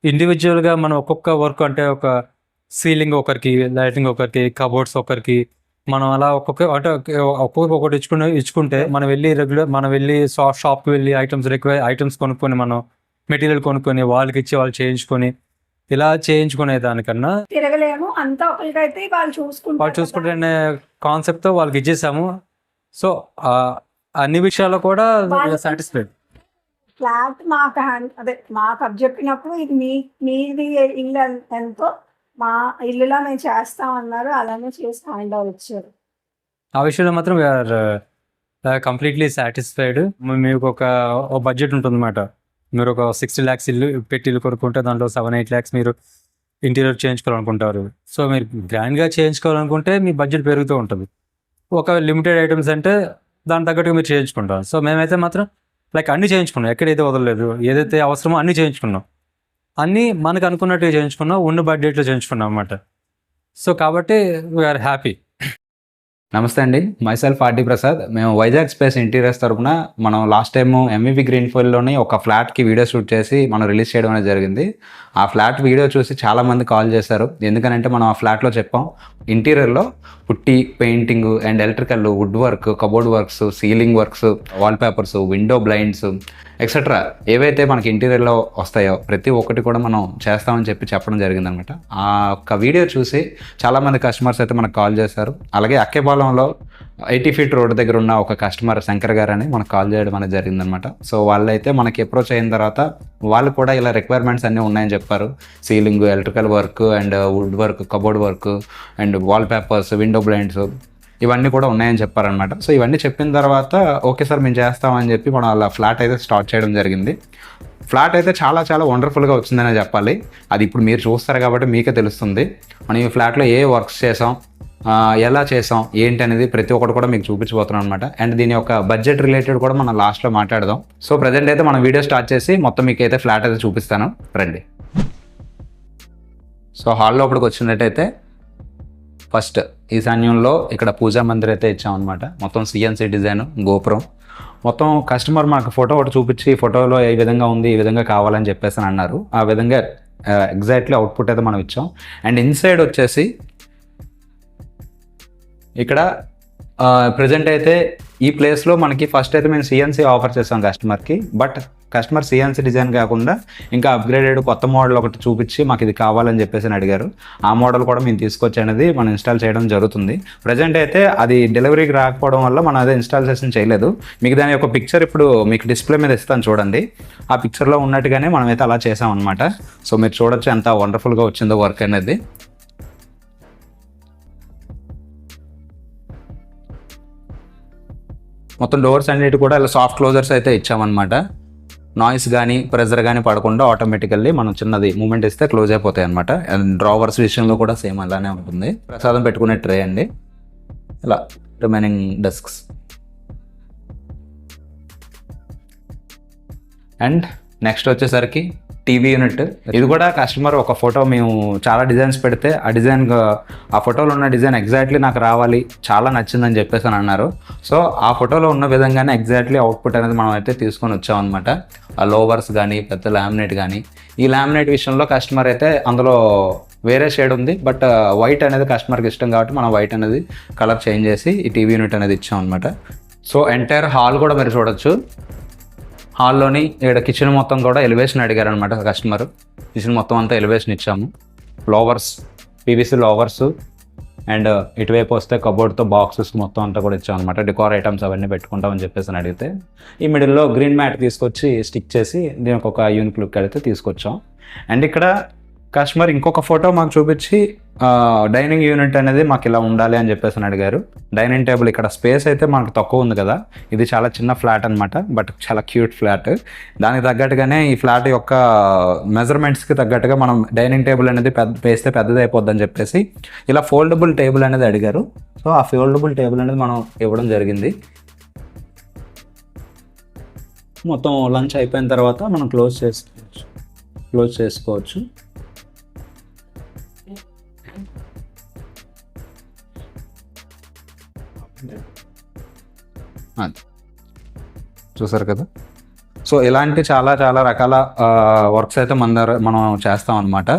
ఇండివిజువల్‌గా మనం ఒక్కొక్క వర్క్ అంటే ఒక సీలింగ్ ఒకరికి, లైటింగ్ ఒకరికి, కబోర్డ్స్ ఒకరికి మనం అలా ఒక్కొక్కరికి ఒకటి ఇచ్చుకుంటే మనం వెళ్ళి షాప్‌కి వెళ్ళి ఐటెమ్స్ కొనుక్కొని మనం మెటీరియల్ కొనుక్కొని వాళ్ళకిచ్చి వాళ్ళు చేయించుకొని ఇలా చేయించుకునే దానికన్నా తిరగలేము అంతా ఒకరికైతే వాళ్ళు వాళ్ళు చూసుకుంటే అనే కాన్సెప్ట్‌తో వాళ్ళకి ఇచ్చేసాము. సో, అన్ని విషయాల్లో కూడా సాటిస్ఫైడ్. ఫ్లాట్ మాకు అప్పచెప్పినప్పుడు ఇది మీది ఇల్లు ఎంతో మా ఇల్లులా మేము చేస్తామన్నారు. అలానే చేసి హ్యాండ్ ఓవర్ ఇచ్చారు. ఆ విషయంలో మాత్రం వీఆర్ కంప్లీట్లీ సాటిస్ఫైడ్. మీకు ఒక బడ్జెట్ ఉంటుందన్నమాట. మీరు ఒక 60 lakhs ఇల్లు కొనుక్కుంటే దాంట్లో 7-8 lakhs మీరు ఇంటీరియర్ చేయించుకోవాలనుకుంటారు. సో మీరు గ్రాండ్గా చేయించుకోవాలనుకుంటే మీ బడ్జెట్ పెరుగుతూ ఉంటుంది. ఒక లిమిటెడ్ ఐటమ్స్ అంటే దాని తగ్గట్టుగా మీరు చేయించుకుంటారు. సో మేమైతే మాత్రం అన్నీ చేయించుకున్నాం, ఎక్కడైతే వదలలేదు. ఏదైతే అవసరమో అన్నీ చేయించుకున్నాం, అన్నీ మనకు అనుకున్నట్టుగా చేయించుకున్నాం, ఉన్న బడ్జెట్లో చేయించుకున్నాం అన్నమాట. సో కాబట్టి వీఆర్ హ్యాపీ. నమస్తే అండి, మైసెల్ఫ్ ఆర్డి ప్రసాద్. మేము వైజాగ్ స్పేస్ ఇంటీరియర్స్ తరపున మనం లాస్ట్ టైం ఎంవివి గ్రీన్ఫీల్డ్లోని ఒక ఫ్లాట్కి వీడియో షూట్ చేసి మనం రిలీజ్ చేయడం అనేది జరిగింది. ఆ ఫ్లాట్ వీడియో చూసి చాలామంది కాల్ చేశారు. ఎందుకనంటే మనం ఆ ఫ్లాట్లో చెప్పాం ఇంటీరియర్లో పుట్టి, painting and electrical, wood work, cupboard works, ceiling works, wallpapers, window blinds etcetera ఏవైతే మనకి ఇంటీరియర్లో వస్తాయో ప్రతి ఒక్కటి కూడా మనం చేస్తామని చెప్పడం జరిగిందనమాట. ఆ ఒక్క వీడియో చూసి చాలామంది కస్టమర్స్ అయితే మనకు కాల్ చేశారు. అలాగే అక్కేపాలెంలో 80 feet రోడ్ దగ్గర ఉన్న ఒక కస్టమర్ శంకర్ గారు అని మనకు కాల్ చేయడం అనేది జరిగిందనమాట. సో వాళ్ళైతే మనకి అప్రోచ్ అయిన తర్వాత వాళ్ళు కూడా ఇలా రిక్వైర్మెంట్స్ అన్నీ ఉన్నాయని చెప్పారు. Ceiling, electrical work and wood work, cupboard work and wall papers, window blinds ఇవన్నీ కూడా ఉన్నాయని చెప్పారనమాట. సో ఇవన్నీ చెప్పిన తర్వాత ఓకే సార్ మేము చేస్తామని చెప్పి మనం అలా ఫ్లాట్ అయితే స్టార్ట్ చేయడం జరిగింది. ఫ్లాట్ అయితే చాలా చాలా వండర్ఫుల్గా వచ్చిందనే చెప్పాలి. అది ఇప్పుడు మీరు చూస్తారు కాబట్టి మీకే తెలుస్తుంది. మనం ఈ ఫ్లాట్లో ఏ వర్క్స్ చేసాం, ఎలా చేసాం, ఏంటి అనేది ప్రతి ఒక్కటి కూడా మీకు చూపించబోతున్నాం అనమాట. అండ్ దీని యొక్క బడ్జెట్ రిలేటెడ్ కూడా మనం లాస్ట్లో మాట్లాడదాం. సో ప్రజెంట్ అయితే మనం వీడియో స్టార్ట్ చేసి మొత్తం మీకు అయితే ఫ్లాట్ అయితే చూపిస్తాను, రండి. సో హాల్ లోపలికి వచ్చినట్టయితే ఫస్ట్ ఈశాన్యంలో ఇక్కడ పూజా మందిర్ అయితే ఇచ్చామన్నమాట. మొత్తం సిఎన్సి డిజైన్, గోపురం మొత్తం కస్టమర్ మాకు ఫోటో ఒకటి చూపించి ఫోటోలో ఏ విధంగా ఉంది, ఈ విధంగా కావాలని చెప్పేసి అని అన్నారు. ఆ విధంగా ఎగ్జాక్ట్లీ అవుట్పుట్ అయితే మనం ఇచ్చాం. అండ్ ఇన్సైడ్ వచ్చేసి ఇక్కడ ప్రజెంట్ అయితే ఈ ప్లేస్లో మనకి ఫస్ట్ అయితే మేము సిఎన్సి ఆఫర్ చేసాం కస్టమర్కి. బట్ కస్టమర్ సిఎన్సి డిజైన్ కాకుండా ఇంకా అప్గ్రేడెడ్ కొత్త మోడల్ ఒకటి చూపించి మాకు ఇది కావాలని చెప్పేసి అడిగారు. ఆ మోడల్ కూడా మేము తీసుకొచ్చి అనేది మనం ఇన్స్టాల్ చేయడం జరుగుతుంది. ప్రజెంట్ అయితే అది డెలివరీకి రాకపోవడం వల్ల మనం అదే ఇన్స్టాలేషన్ చేయలేదు. మీకు దాని యొక్క పిక్చర్ ఇప్పుడు మీకు డిస్ప్లే మీద ఇస్తాను చూడండి. ఆ పిక్చర్లో ఉన్నట్టుగానే మనమైతే అలా చేసాం అనమాట. సో మీరు చూడొచ్చు ఎంత వండర్ఫుల్గా వచ్చిందో వర్క్ అనేది. మొత్తం డోర్స్ అన్నిటి కూడా ఇలా సాఫ్ట్ క్లోజర్స్ అయితే ఇచ్చామన్నమాట. నాయిస్ కానీ ప్రెజర్ కానీ పడకుండా ఆటోమేటికల్లీ మనం చిన్నది మూమెంట్ ఇస్తే క్లోజ్ అయిపోతాయి అనమాట. అండ్ డ్రావర్స్ విషయంలో కూడా సేమ్ అలానే ఉంటుంది. ప్రసాదం పెట్టుకునే ట్రే అండి, ఇలా రిమైనింగ్ డెస్క్స్. అండ్ నెక్స్ట్ వచ్చేసరికి టీవీ యూనిట్. ఇది కూడా కస్టమర్ ఒక ఫోటో మేము చాలా డిజైన్స్ పెడితే ఆ ఫోటోలో ఉన్న డిజైన్ ఎగ్జాక్ట్లీ నాకు రావాలి, చాలా నచ్చిందని చెప్పేసి అని అన్నారు. సో ఆ ఫోటోలో ఉన్న విధంగానే ఎగ్జాక్ట్లీ అవుట్పుట్ అనేది మనం అయితే తీసుకొని వచ్చామన్నమాట. ఆ లోవర్స్ కానీ, పెద్ద లామినేట్ కానీ. ఈ లామినేట్ విషయంలో కస్టమర్ అయితే అందులో వేరే షేడ్ ఉంది, బట్ వైట్ అనేది కస్టమర్కి ఇష్టం కాబట్టి మనం వైట్ అనేది కలర్ చేంజ్ చేసి ఈ టీవీ యూనిట్ అనేది ఇచ్చాం అనమాట. సో ఎంటైర్ హాల్ కూడా మీరు చూడొచ్చు. హాల్లోని ఇక్కడ కిచెన్ మొత్తం కూడా ఎలివేషన్ అడిగారు అనమాట కస్టమర్. కిచెన్ మొత్తం అంతా ఎలివేషన్ ఇచ్చాము. ఫ్లవర్స్, పీవీసీ ఫ్లవర్స్ అండ్ ఇటువైపు వస్తే కబోర్డ్తో బాక్సెస్ మొత్తం అంతా కూడా ఇచ్చాం అనమాట. డెకోర్ ఐటమ్స్ అవన్నీ పెట్టుకుంటామని చెప్పేసి అడిగితే ఈ మిడిల్లో గ్రీన్ మ్యాట్ తీసుకొచ్చి స్టిక్ చేసి దీనికి ఒక యూనిక్ లుక్ అయితే తీసుకొచ్చాం. అండ్ ఇక్కడ కస్టమర్ ఇంకొక ఫోటో మాకు చూపించి డైనింగ్ యూనిట్ అనేది మాకు ఇలా ఉండాలి అని చెప్పేసి అడిగారు. డైనింగ్ టేబుల్ ఇక్కడ స్పేస్ అయితే మనకు తక్కువ ఉంది కదా, ఇది చాలా చిన్న ఫ్లాట్ అనమాట, బట్ చాలా క్యూట్ ఫ్లాట్. దానికి తగ్గట్టుగానే ఈ ఫ్లాట్ యొక్క మెజర్మెంట్స్కి తగ్గట్టుగా మనం డైనింగ్ టేబుల్ అనేది వేస్తే పెద్దది అయిపోద్దని చెప్పేసి ఇలా ఫోల్డబుల్ టేబుల్ అనేది అడిగారు. సో ఆ ఫోల్డబుల్ టేబుల్ అనేది మనం ఇవ్వడం జరిగింది. మొత్తం లంచ్ అయిపోయిన తర్వాత మనం క్లోజ్ చేసుకోవచ్చు. చూసారు కదా. సో ఇలాంటి చాలా చాలా రకాల వర్క్స్ అయితే మనం చేస్తాం అనమాట.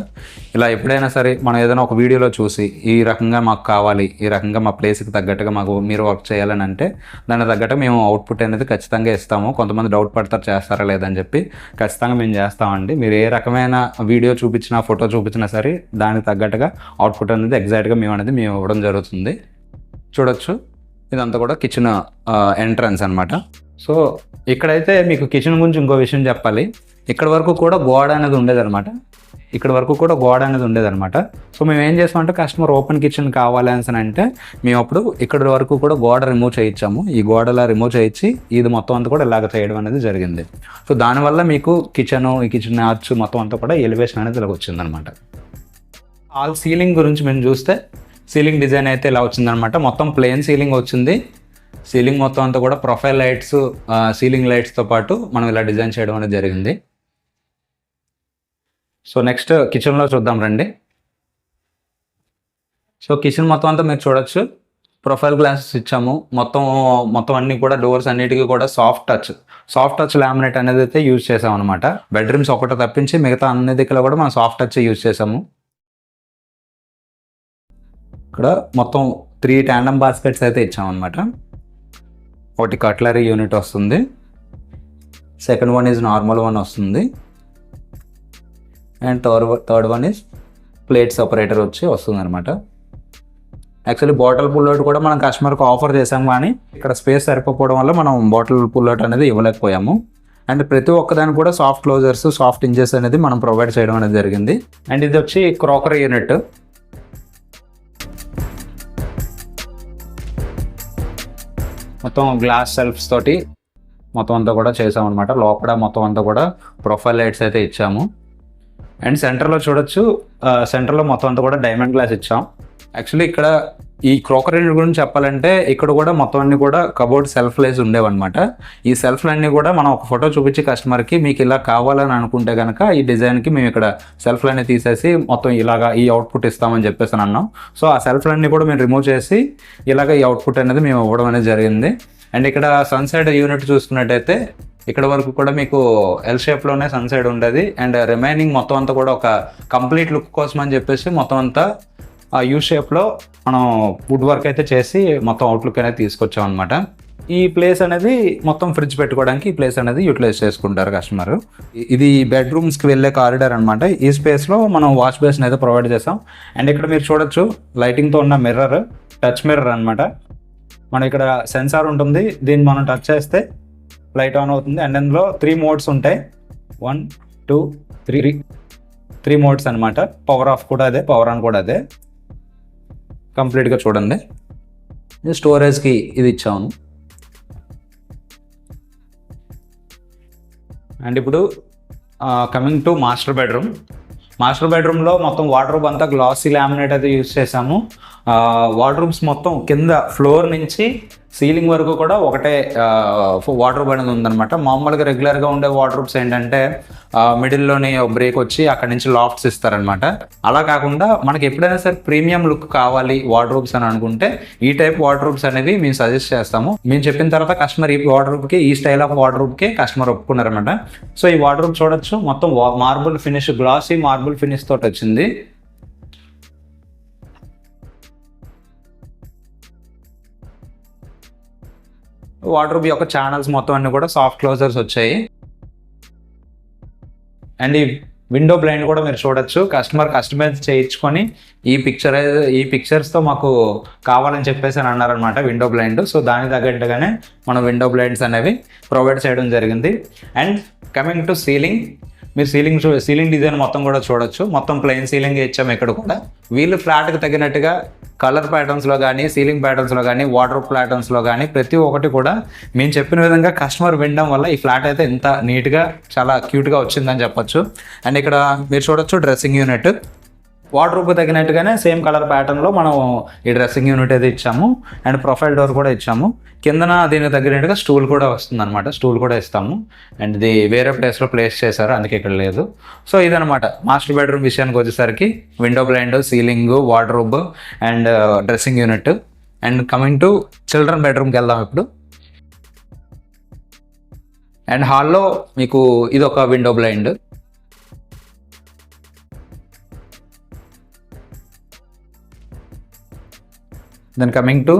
ఇలా ఎప్పుడైనా సరే మనం ఏదైనా ఒక వీడియోలో చూసి ఈ రకంగా మాకు కావాలి, ఈ రకంగా మా ప్లేస్కి తగ్గట్టుగా మాకు మీరు వర్క్ చేయాలని అంటే దానికి తగ్గట్టు మేము అవుట్పుట్ అనేది ఖచ్చితంగా ఇస్తాము. కొంతమంది డౌట్ పడతారు చేస్తారా లేదని చెప్పి, ఖచ్చితంగా మేము చేస్తామండి. మీరు ఏ రకమైన వీడియో చూపించినా ఫోటో చూపించినా సరే దానికి తగ్గట్టుగా అవుట్పుట్ అనేది ఎగ్జాక్ట్గా మేము ఇవ్వడం జరుగుతుంది. చూడొచ్చు ఇదంతా కూడా కిచెన్ ఎంట్రన్స్ అనమాట. సో ఇక్కడైతే మీకు కిచెన్ గురించి ఇంకో విషయం చెప్పాలి. ఇక్కడ వరకు కూడా గోడ అనేది ఉండేదన్నమాట. సో మేము ఏం చేస్తామంటే కస్టమర్ ఓపెన్ కిచెన్ కావాలి అని అంటే మేము అప్పుడు ఇక్కడ వరకు కూడా గోడ రిమూవ్ చేయించాము. ఈ గోడలా రిమూవ్ చేయించి ఇది మొత్తం అంతా కూడా ఇలాగ చేయడం అనేది జరిగింది. సో దానివల్ల మీకు ఈ కిచెన్ ఆర్చ్ మొత్తం అంతా కూడా ఎలివేషన్ అనేది ఇలా వచ్చిందనమాట. ఆల్ సీలింగ్ గురించి మేము చూస్తే సీలింగ్ డిజైన్ అయితే ఇలా వచ్చిందనమాట. మొత్తం ప్లెయిన్ సీలింగ్ వచ్చింది. సీలింగ్ మొత్తం అంతా కూడా ప్రొఫైల్ లైట్స్, సీలింగ్ లైట్స్తో పాటు మనం ఇలా డిజైన్ చేయడం అనేది జరిగింది. సో నెక్స్ట్ కిచెన్లో చూద్దాం రండి. సో కిచెన్ మొత్తం అంతా మీరు చూడొచ్చు, ప్రొఫైల్ గ్లాసెస్ ఇచ్చాము. మొత్తం అన్ని కూడా డోర్స్ అన్నిటికీ కూడా సాఫ్ట్ టచ్ లామినేట్ అనేది అయితే యూజ్ చేసాం అనమాట. బెడ్రూమ్స్ ఒకటి తప్పించి మిగతా అన్ని దిక్కులో కూడా మనం సాఫ్ట్ టచ్ యూజ్ చేసాము. ఇక్కడ మొత్తం 3 ట్యాండమ్ బాస్కెట్స్ అయితే ఇచ్చామన్నమాట. ఒకటి కట్లరీ యూనిట్ వస్తుంది, second one is normal one వస్తుంది, and third one is plate separator వస్తుంది అనమాట. యాక్చువల్లీ బాటిల్ పుల్అవుట్ కూడా మనం కస్టమర్కి ఆఫర్ చేసాం, కానీ ఇక్కడ స్పేస్ సరిపోవడం వల్ల మనం బాటిల్ పుల్అవుట్ అనేది ఇవ్వలేకపోయాము. అండ్ ప్రతి ఒక్కదానికి కూడా సాఫ్ట్ క్లోజర్స్, సాఫ్ట్ ఇంచెస్ అనేది మనం ప్రొవైడ్ చేయడం అనేది జరిగింది. అండ్ ఇది వచ్చి క్రాకరీ యూనిట్. మొత్తం గ్లాస్ సెల్ఫ్స్ తోటి మొత్తం అంతా కూడా చేసామన్నమాట. లోపల మొత్తం అంతా కూడా ప్రొఫైల్ లైట్స్ అయితే ఇచ్చాము. అండ్ సెంటర్లో చూడొచ్చు, సెంటర్లో మొత్తం అంతా కూడా డైమండ్ గ్లాస్ ఇచ్చాం. యాక్చువల్లీ ఇక్కడ ఈ క్రోకరీ గురించి చెప్పాలంటే ఇక్కడ కూడా మొత్తం అన్ని కూడా కబోర్డ్ సెల్ఫ్ లైజ్ ఉండేవన్నమాట. ఈ సెల్ఫ్లన్నీ కూడా మనం ఒక ఫోటో చూపించి కస్టమర్కి మీకు ఇలా కావాలని అనుకుంటే కనుక ఈ డిజైన్కి మేము ఇక్కడ సెల్ఫ్లన్నీ తీసేసి మొత్తం ఇలాగా ఈ అవుట్పుట్ ఇస్తామని చెప్పేసి అన్నాం. సో ఆ సెల్ఫ్లన్నీ కూడా మేము రిమూవ్ చేసి ఇలాగ ఈ అవుట్పుట్ అనేది మేము ఇవ్వడం అనేది జరిగింది. అండ్ ఇక్కడ సన్సైడ్ యూనిట్ చూసుకున్నట్టయితే ఇక్కడ వరకు కూడా మీకు ఎల్ షేప్లోనే సన్సైడ్ ఉండేది. అండ్ రిమైనింగ్ మొత్తం అంతా కూడా ఒక కంప్లీట్ లుక్ కోసం అని చెప్పేసి మొత్తం అంతా ఆ యూ షేప్లో మనం వుడ్ వర్క్ అయితే చేసి మొత్తం అవుట్లుక్ అనేది తీసుకొచ్చాం అనమాట. ఈ ప్లేస్ అనేది మొత్తం ఫ్రిడ్జ్ పెట్టుకోవడానికి ఈ ప్లేస్ అనేది యూటిలైజ్ చేసుకుంటారు కస్టమర్. ఇది బెడ్రూమ్స్కి వెళ్ళే కారిడార్ అనమాట. ఈ స్పేస్లో మనం వాష్ బేసిన్ అయితే ప్రొవైడ్ చేసాం. అండ్ ఇక్కడ మీరు చూడొచ్చు లైటింగ్తో ఉన్న మిర్రర్, టచ్ మిర్రర్ అనమాట. మనం ఇక్కడ సెన్సార్ ఉంటుంది, దీన్ని మనం టచ్ చేస్తే లైట్ ఆన్ అవుతుంది. అండ్ అందులో 3 మోడ్స్ ఉంటాయి, 1 2 3 మోడ్స్ అనమాట. పవర్ ఆఫ్ కూడా అదే, పవర్ ఆన్ కూడా అదే. కంప్లీట్గా చూడండి. స్టోరేజ్కి ఇది ఇచ్చాము. అండ్ ఇప్పుడు కమింగ్ టు మాస్టర్ బెడ్రూమ్లో మొత్తం వార్డ్రోబ్ అంతా గ్లాసీ లామినేట్ అయితే యూజ్ చేసాము. వార్డ్రోబ్స్ మొత్తం కింద ఫ్లోర్ నుంచి సీలింగ్ వరకు కూడా ఒకటే వార్డ్రోబ్ అనేది ఉందన్నమాట. మామూలుగా రెగ్యులర్గా ఉండే వార్డ్రోబ్స్ ఏంటంటే మిడిల్లోని బ్రేక్ వచ్చి అక్కడ నుంచి లాఫ్ట్స్ ఇస్తారనమాట. అలా కాకుండా మనకి ఎప్పుడైనా సరే ప్రీమియం లుక్ కావాలి వార్డ్రోబ్స్ అని అనుకుంటే ఈ టైప్ వార్డ్రోబ్స్ అనేవి మేము సజెస్ట్ చేస్తాము. మేము చెప్పిన తర్వాత కస్టమర్ ఈ వార్డ్రోబ్కి, ఈ స్టైల్ ఆఫ్ వార్డ్రోబ్కి కస్టమర్ ఒప్పుకున్నారనమాట. సో ఈ వార్డ్రోబ్ చూడొచ్చు, మొత్తం marble finish, glassy marble finish తోటి వచ్చింది. వార్డ్రోబ్ యొక్క ఛానల్స్ మొత్తం అన్ని కూడా సాఫ్ట్ క్లోజర్స్ వచ్చాయి. అండ్ ఈ విండో బ్లైండ్ కూడా మీరు చూడొచ్చు, కస్టమర్ కస్టమైజ్ చేయించుకొని ఈ పిక్చర్స్తో మాకు కావాలని చెప్పేసి అని అన్నారనమాట విండో బ్లైండ్. సో దానికి తగ్గట్టుగానే మనం విండో బ్లైండ్స్ అనేవి ప్రొవైడ్ చేయడం జరిగింది. అండ్ కమింగ్ టు సీలింగ్, మీరు సీలింగ్ డిజైన్ మొత్తం కూడా చూడొచ్చు. మొత్తం ప్లెయిన్ సీలింగ్ ఇచ్చాము. ఇక్కడ కూడా వీళ్ళు ఫ్లాట్కి తగినట్టుగా కలర్ ప్యాటర్న్స్లో కానీ, సీలింగ్ ప్యాటర్న్స్లో కానీ, వాటర్ ప్యాటర్న్స్లో కానీ ప్రతి ఒక్కటి కూడా మేము చెప్పిన విధంగా కస్టమర్ వినడం వల్ల ఈ ఫ్లాట్ అయితే ఇంత నీట్గా చాలా క్యూట్గా వచ్చిందని చెప్పొచ్చు. అండ్ ఇక్కడ మీరు చూడొచ్చు డ్రెస్సింగ్ యూనిట్, వార్డ్రోబ్కి తగినట్టుగానే సేమ్ కలర్ ప్యాటర్న్లో మనం ఈ డ్రెస్సింగ్ యూనిట్ అయితే ఇచ్చాము. అండ్ ప్రొఫైల్ డోర్ కూడా ఇచ్చాము. కిందన దీనికి తగినట్టుగా స్టూల్ కూడా వస్తుంది అనమాట, స్టూల్ కూడా ఇస్తాము. అండ్ ఇది వేరే ప్లేస్లో ప్లేస్ చేశారు, అందుకే ఇక్కడ లేదు. సో ఇదనమాట మాస్టర్ బెడ్రూమ్ విషయానికి వచ్చేసరికి window blind, ceiling, wardrobe and dressing unit. And coming to children బెడ్రూమ్కి వెళ్దాం ఇప్పుడు. అండ్ హాల్లో మీకు ఇది ఒక window blind. Then coming to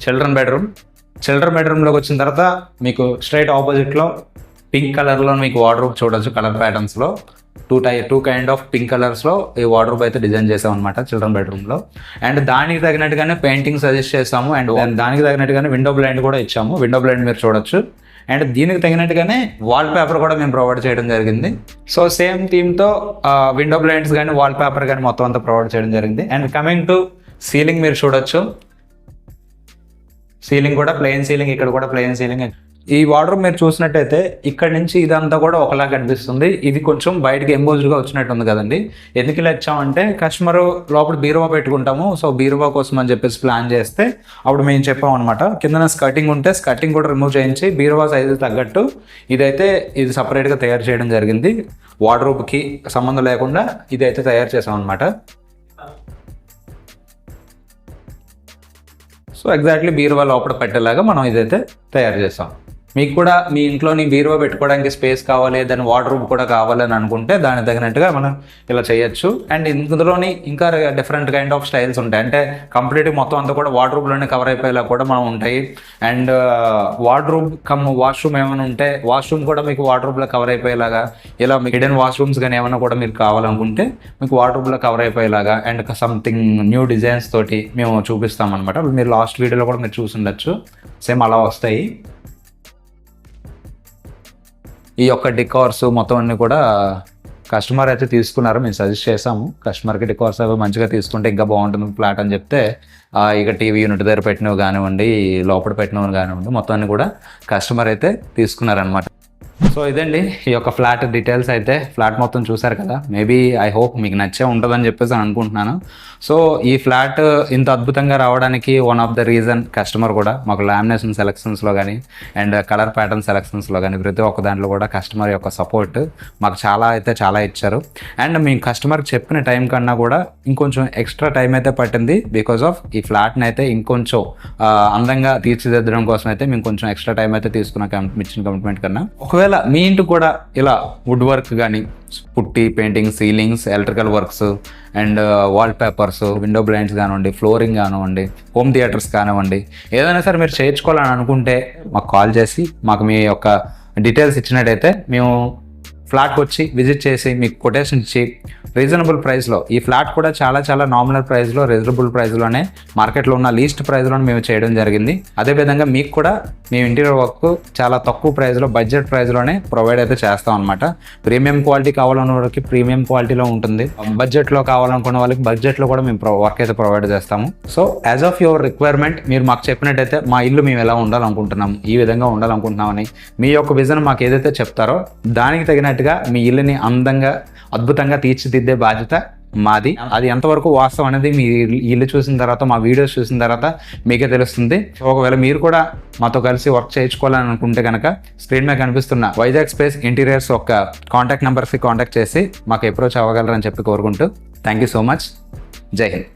children బెడ్రూమ్లోకి వచ్చిన తర్వాత మీకు స్ట్రైట్ ఆపోజిట్లో పింక్ కలర్లో మీకు వార్డ్రోబ్ చూడొచ్చు. కలర్ ప్యాటర్న్స్లో టూ కైండ్ ఆఫ్ పింక్ కలర్స్లో ఈ వార్డ్రోబ్ అయితే డిజైన్ చేసాం అనమాట చిల్డ్రన్ బెడ్రూమ్లో. అండ్ దానికి తగినట్టుగానే పెయింటింగ్ సజెస్ట్ చేస్తాము. అండ్ దానికి తగినట్టుగానే విండో బ్లైండ్ కూడా ఇచ్చాము. విండో బ్లైండ్ మీరు చూడొచ్చు. అండ్ దీనికి తగినట్టుగానే వాల్ పేపర్ కూడా మేము ప్రొవైడ్ చేయడం జరిగింది. సో సేమ్ థీమ్తో విండో బ్లైండ్స్ కానీ వాల్ పేపర్ కానీ మొత్తం అంతా ప్రొవైడ్ చేయడం జరిగింది. అండ్ కమింగ్ టు సీలింగ్ మీరు చూడొచ్చు. సీలింగ్ కూడా ప్లెయిన్ సీలింగ్, ఇక్కడ కూడా ప్లెయిన్ సీలింగ్. ఈ వార్డ్రోబ్ మీరు చూసినట్టయితే ఇక్కడ నుంచి ఇదంతా కూడా ఒకలా కనిపిస్తుంది. ఇది కొంచెం బయటకి ఎంబోజ్డ్గా వచ్చినట్టు ఉంది కదండి. ఎందుకు ఇలా ఇచ్చామంటే కస్టమర్ లోపల బీరువా పెట్టుకుంటాము, సో బీరువా కోసం అని చెప్పేసి ప్లాన్ చేస్తే అప్పుడు మేము చెప్పాం అనమాట. కింద స్కర్టింగ్ ఉంటే స్కర్టింగ్ కూడా రిమూవ్ చేయించి బీరువా సైజు తగ్గట్టు ఇది సపరేట్గా తయారు చేయడం జరిగింది. వార్డ్రోబ్కి సంబంధం లేకుండా ఇదైతే తయారు చేసాం అనమాట. సో ఎగ్జాక్ట్లీ బీరువా లోపల పెట్టేలాగా మనం ఇదైతే తయారు చేస్తాం. మీకు కూడా మీ ఇంట్లోని బీరువా పెట్టుకోవడానికి స్పేస్ కావాలి, దాని వార్డ్రోబ్ కూడా కావాలని అనుకుంటే దానికి తగినట్టుగా మనం ఇలా చేయొచ్చు. అండ్ ఇందులోని ఇంకా డిఫరెంట్ కైండ్ ఆఫ్ స్టైల్స్ ఉంటాయి. అంటే కంప్లీట్ మొత్తం అంతా కూడా వార్డ్రోబ్లోనే కవర్ అయిపోయేలా కూడా మనం ఉంటాయి. అండ్ వార్డ్రోబ్ వాష్రూమ్ ఏమైనా ఉంటే వాష్రూమ్ కూడా మీకు వార్డ్రోబ్లో కవర్ అయిపోయేలాగా, ఇలా మీకు హిడెన్ వాష్రూమ్స్ కానీ ఏమైనా కూడా మీరు కావాలనుకుంటే మీకు వార్డ్రోబ్లో కవర్ అయిపోయేలాగా అండ్ సంథింగ్ న్యూ డిజైన్స్ తోటి మేము చూపిస్తాం అనమాట. మీరు లాస్ట్ వీడియోలో కూడా మీరు చూసి ఉండొచ్చు. సేమ్ అలా వస్తాయి. ఈ యొక్క డికార్స్ మొత్తం అన్నీ కూడా కస్టమర్ అయితే తీసుకున్నారు. మేము సజెస్ట్ చేసాము కస్టమర్కి డికార్స్ అవి మంచిగా తీసుకుంటే ఇంకా బాగుంటుంది ఫ్లాట్ అని చెప్తే ఇక టీవీ యూనిట్ దగ్గర పెట్టినవి కానివ్వండి, లోపల పెట్టినవి కానివ్వండి, మొత్తం అన్ని కూడా కస్టమర్ అయితే తీసుకున్నారనమాట. సో ఇదండి ఈ యొక్క ఫ్లాట్ డీటెయిల్స్. అయితే ఫ్లాట్ మొత్తం చూసారు కదా. మేబీ ఐ హోప్ మీకు నచ్చే ఉంటుందని చెప్పేసి అనుకుంటున్నాను. సో ఈ ఫ్లాట్ ఇంత అద్భుతంగా రావడానికి one of the reason customer కూడా మాకు లామినేషన్ సెలెక్షన్స్లో కానీ అండ్ కలర్ ప్యాటర్న్ సెలెక్షన్స్లో కానీ ప్రతి ఒక్క దాంట్లో కూడా కస్టమర్ యొక్క సపోర్ట్ మాకు చాలా ఇచ్చారు. అండ్ మేము కస్టమర్కి చెప్పిన టైం కన్నా కూడా ఇంకొంచెం ఎక్స్ట్రా టైం అయితే పట్టింది. బికాస్ ఆఫ్ ఈ ఫ్లాట్ని అయితే ఇంకొంచెం అందంగా తీర్చిదిద్దడం కోసం అయితే మేము కొంచెం ఎక్స్ట్రా టైం అయితే తీసుకున్నాం ఇచ్చిన కమిట్మెంట్ కన్నా. ఒకవేళ మీ ఇంటికి కూడా ఇలా వుడ్ వర్క్ కానీ, పుట్టి painting, ceilings, electrical works and wall papers, window blinds కానివ్వండి, ఫ్లోరింగ్ కానివ్వండి, హోమ్ థియేటర్స్ కానివ్వండి, ఏదైనా సరే మీరు చేయించుకోవాలని అనుకుంటే మాకు కాల్ చేసి మాకు మీ యొక్క డీటెయిల్స్ ఇచ్చినట్టయితే మేము ఫ్లాట్కి వచ్చి విజిట్ చేసి మీకు కొటేషన్ ఇచ్చి రీజనబుల్ ప్రైస్లో, ఈ ఫ్లాట్ కూడా చాలా నామినల్ ప్రైస్లో, రీజనబుల్ ప్రైస్లోనే మార్కెట్లో ఉన్న లీస్ట్ ప్రైస్లోనే మేము చేయడం జరిగింది. అదేవిధంగా మీకు కూడా మేము ఇంటీరియర్ వర్క్ చాలా తక్కువ ప్రైస్లో, బడ్జెట్ ప్రైస్లోనే ప్రొవైడ్ అయితే చేస్తాం అనమాట. ప్రీమియం క్వాలిటీ కావాలన్న వాళ్ళకి ప్రీమియం క్వాలిటీలో ఉంటుంది, బడ్జెట్లో కావాలనుకున్న వాళ్ళకి బడ్జెట్లో కూడా మేము వర్క్ అయితే ప్రొవైడ్ చేస్తాము. So as of your requirement మీరు మాకు చెప్పినట్టయితే మా ఇల్లు మేము ఎలా ఉండాలనుకుంటున్నాం, ఈ విధంగా ఉండాలనుకుంటున్నామని మీ యొక్క విజన్ మాకు ఏదైతే చెప్తారో దానికి తగినట్టుగా మీ ఇల్లుని అందంగా అద్భుతంగా తీర్చిదిద్దే బాధ్యత మాది. అది ఎంతవరకు వాస్తవం అనేది మీ ఇల్లు చూసిన తర్వాత, మా వీడియోస్ చూసిన తర్వాత మీకే తెలుస్తుంది. ఒకవేళ మీరు కూడా మాతో కలిసి వర్క్ చేయించుకోవాలని అనుకుంటే కనుక స్క్రీన్ మీద కనిపిస్తున్న వైజాగ్ స్పేస్ ఇంటీరియర్స్ యొక్క కాంటాక్ట్ నెంబర్స్కి కాంటాక్ట్ చేసి మాకు అప్రోచ్ అవ్వగలరని చెప్పి కోరుకుంటూ థ్యాంక్ యూ సో మచ్. జై హింద్.